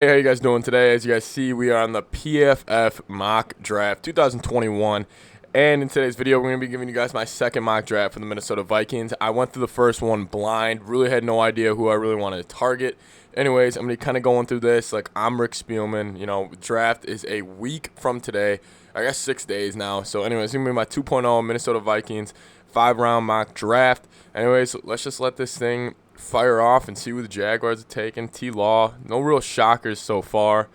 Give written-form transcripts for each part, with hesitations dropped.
Hey, how you guys doing today? As you guys see, we are on the PFF mock draft 2021. And in today's video, we're going to be giving you guys my second mock draft for the Minnesota Vikings. I went through the first one blind, really had no idea who I really wanted to target. Anyways, I'm going to be kind of going through this like I'm Rick Spielman. You know, draft is a week from today. I guess 6 days now. So anyways, it's going to be my 2.0 Minnesota Vikings 5-round mock draft. Anyways, let's just let this thing fire off and see who the Jaguars are taking. T-Law, no real shockers so far.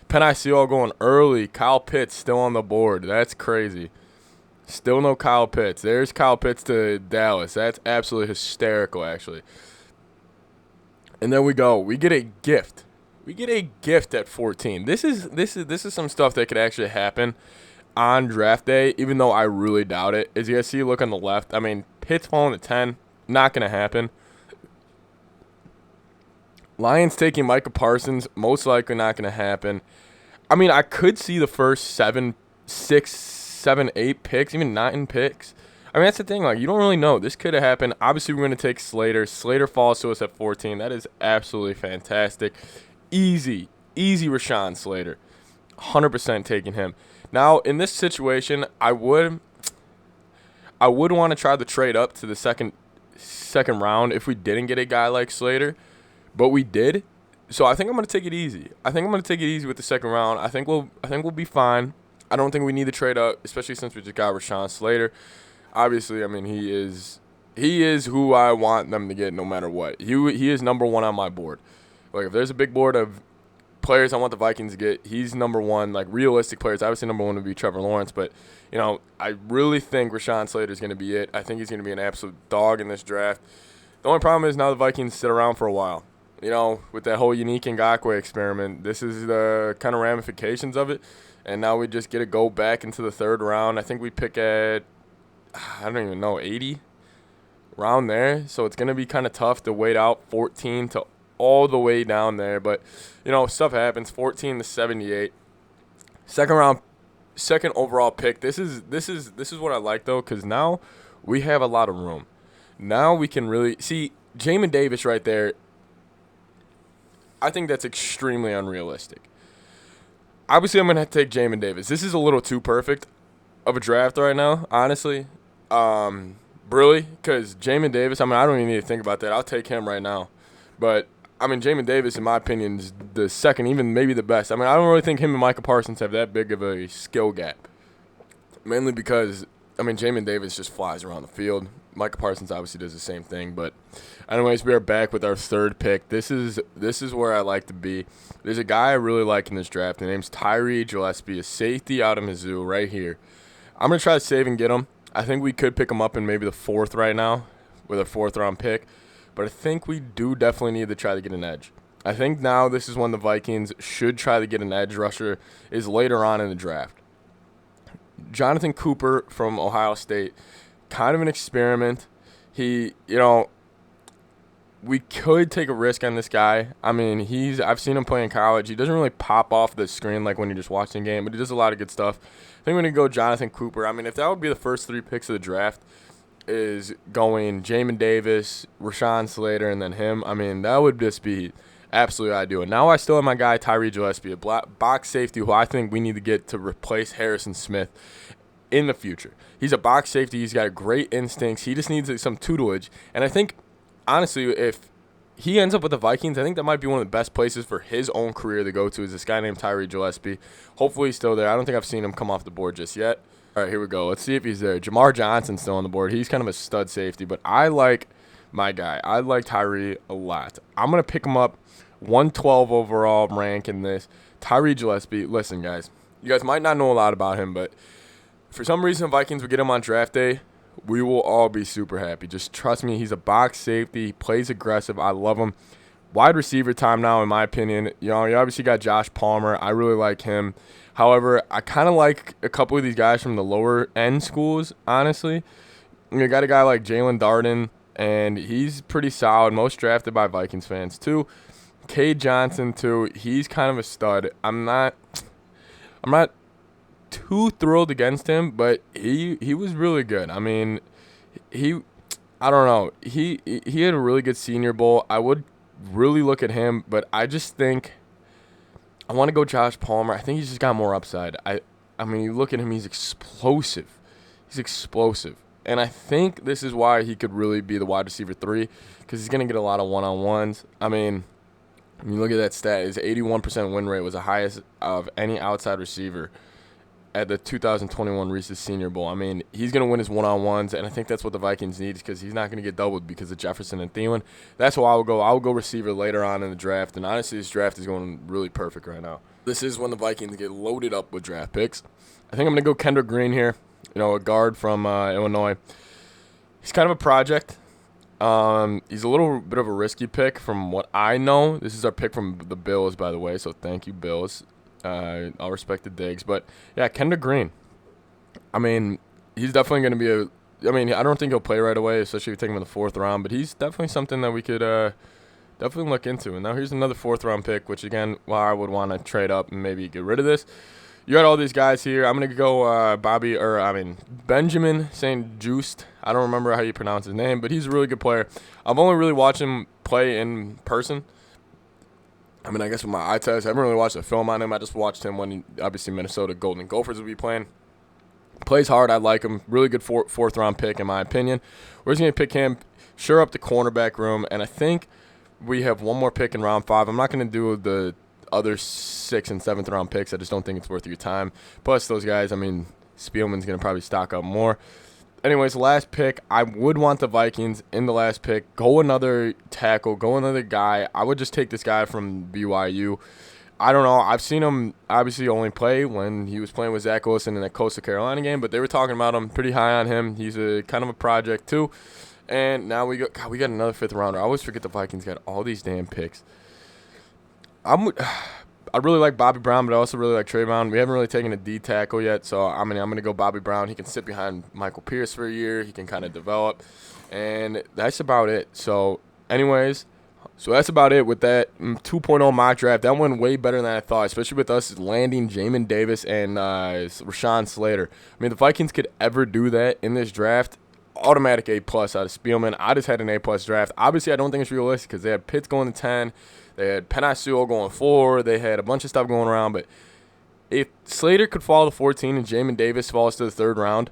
Penei Sewell going early. Kyle Pitts still on the board. That's crazy. Still no Kyle Pitts. There's Kyle Pitts to Dallas. That's absolutely hysterical, actually. And then we go. We get a gift. We get a gift at 14. This is some stuff that could actually happen on draft day, even though I really doubt it. As you guys see, look on the left. I mean, Pitts falling to 10, not going to happen. Lions taking Micah Parsons, most likely not going to happen. I mean, I could see the first 7, 6, 7, 8 picks, even 9 picks. I mean, that's the thing. Like, you don't really know. This could have happened. Obviously, we're going to take Slater. Slater falls to us at 14. That is absolutely fantastic. Easy Rashawn Slater. 100% taking him. Now, in this situation, I would want to try to trade up to the second round if we didn't get a guy like Slater. But we did, so I think I'm gonna take it easy. I think I'm gonna take it easy with the second round. I think we'll be fine. I don't think we need to trade up, especially since we just got Rashawn Slater. Obviously, I mean he is who I want them to get no matter what. He is number one on my board. Like if there's a big board of players I want the Vikings to get, he's number one. Like realistic players, obviously number one would be Trevor Lawrence, but you know I really think Rashawn Slater is gonna be it. I think he's gonna be an absolute dog in this draft. The only problem is now the Vikings sit around for a while. You know, with that whole unique Ngakoue experiment, this is the kind of ramifications of it. And now we just get to go back into the third round. I think we pick at, I don't even know, 80 round there. So it's going to be kind of tough to wait out 14 to all the way down there. But, you know, stuff happens. 14 to 78. Second round, second overall pick. This is what I like, though, because now we have a lot of room. Now we can really see Jamin Davis right there. I think that's extremely unrealistic. Obviously, I'm going to have to take Jamin Davis. This is a little too perfect of a draft right now, honestly. Really, because Jamin Davis, I mean, I don't even need to think about that. I'll take him right now. But, I mean, Jamin Davis, in my opinion, is the second, even maybe the best. I mean, I don't really think him and Micah Parsons have that big of a skill gap. Mainly because, I mean, Jamin Davis just flies around the field. Micah Parsons obviously does the same thing, but anyways, we are back with our third pick. This is where I like to be. There's a guy I really like in this draft. His name's Tyree Gillespie, a safety out of Mizzou right here. I'm going to try to save and get him. I think we could pick him up in maybe the fourth right now with a fourth-round pick, but I think we do definitely need to try to get an edge. I think now this is when the Vikings should try to get an edge rusher is later on in the draft. Jonathan Cooper from Ohio State. Kind of an experiment. We could take a risk on this guy. I mean, I've seen him play in college. He doesn't really pop off the screen like when you're just watching the game, but he does a lot of good stuff. I think we're going to go Jonathan Cooper. I mean, if that would be the first 3 picks of the draft, is going Jamin Davis, Rashawn Slater, and then him, I mean, that would just be absolutely ideal. And now I still have my guy Tyree Gillespie, a box safety who I think we need to get to replace Harrison Smith in the future. He's a box safety. He's got great instincts. He just needs some tutelage. And I think, honestly, if he ends up with the Vikings, I think that might be one of the best places for his own career to go to is this guy named Tyree Gillespie. Hopefully he's still there. I don't think I've seen him come off the board just yet. All right, here we go. Let's see if he's there. Jamar Johnson's still on the board. He's kind of a stud safety, but I like my guy. I like Tyree a lot. I'm going to pick him up 112 overall rank in this. Tyree Gillespie. Listen, guys, you guys might not know a lot about him, but for some reason, Vikings would get him on draft day. We will all be super happy. Just trust me, he's a box safety. He plays aggressive. I love him. Wide receiver time now, in my opinion. You know, you obviously got Josh Palmer. I really like him. However, I kind of like a couple of these guys from the lower end schools, honestly. You got a guy like Jalen Darden, and he's pretty solid. Most drafted by Vikings fans, too. Cade Johnson, too. He's kind of a stud. I'm not too thrilled against him, but he was really good. I mean, I don't know. He had a really good Senior Bowl. I would really look at him, but I just think I want to go Josh Palmer. I think he's just got more upside. I mean, you look at him, he's explosive. He's explosive. And I think this is why he could really be the wide receiver 3, because he's going to get a lot of one-on-ones. I mean, when you look at that stat, his 81% win rate was the highest of any outside receiver at the 2021 Reese's Senior Bowl. I mean, he's going to win his one-on-ones, and I think that's what the Vikings need, because he's not going to get doubled because of Jefferson and Thielen. That's why I would go. I would go receiver later on in the draft, and honestly, this draft is going really perfect right now. This is when the Vikings get loaded up with draft picks. I think I'm going to go Kendrick Green here, a guard from Illinois. He's kind of a project. He's a little bit of a risky pick from what I know. This is our pick from the Bills, by the way, so thank you, Bills. I'll respect the digs. But, yeah, Kendrick Green. I mean, he's definitely going to be I don't think he'll play right away, especially if you take him in the 4th round. But he's definitely something that we could definitely look into. And now here's another 4th-round pick, which, again, I would want to trade up and maybe get rid of this. You got all these guys here. I'm going to go Benjamin St. Juste. I don't remember how you pronounce his name, but he's a really good player. I've only really watched him play in person. I mean, I guess with my eye test, I haven't really watched a film on him. I just watched him when, obviously, Minnesota Golden Gophers would be playing. Plays hard. I like him. Really good 4th-round pick, in my opinion. We're just going to pick him, shore up the cornerback room, and I think we have one more pick in round 5. I'm not going to do the other 6th and 7th round picks. I just don't think it's worth your time. Plus, those guys, I mean, Spielman's going to probably stock up more. Anyways, last pick, I would want the Vikings in the last pick. Go another tackle. Go another guy. I would just take this guy from BYU. I don't know. I've seen him obviously only play when he was playing with Zach Wilson in that Coastal Carolina game, but they were talking about him pretty high on him. He's a kind of a project too. And now we got another 5th rounder. I always forget the Vikings got all these damn picks. I really like Bobby Brown, but I also really like Trayvon. We haven't really taken a D tackle yet, so I'm gonna go Bobby Brown. He can sit behind Michael Pierce for a year. He can kind of develop, and that's about it. So, anyways, that's about it with that 2.0 mock draft. That went way better than I thought, especially with us landing Jamin Davis and Rashawn Slater. I mean, the Vikings could ever do that in this draft. Automatic A+ out of Spielman. I just had an A+ draft. Obviously, I don't think it's realistic because they had Pitts going to 10. They had Penei Sewell going 4. They had a bunch of stuff going around. But if Slater could fall to 14 and Jamin Davis falls to the 3rd round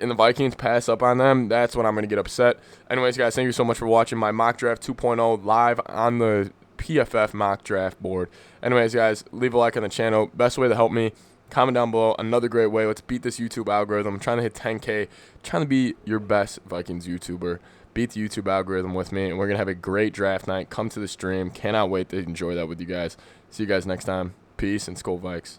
and the Vikings pass up on them, that's when I'm going to get upset. Anyways, guys, thank you so much for watching my mock draft 2.0 live on the PFF mock draft board. Anyways, guys, leave a like on the channel. Best way to help me. Comment down below. Another great way. Let's beat this YouTube algorithm. I'm trying to hit 10K. Trying to be your best Vikings YouTuber. Beat the YouTube algorithm with me, and we're going to have a great draft night. Come to the stream. Cannot wait to enjoy that with you guys. See you guys next time. Peace and Skol Vikes.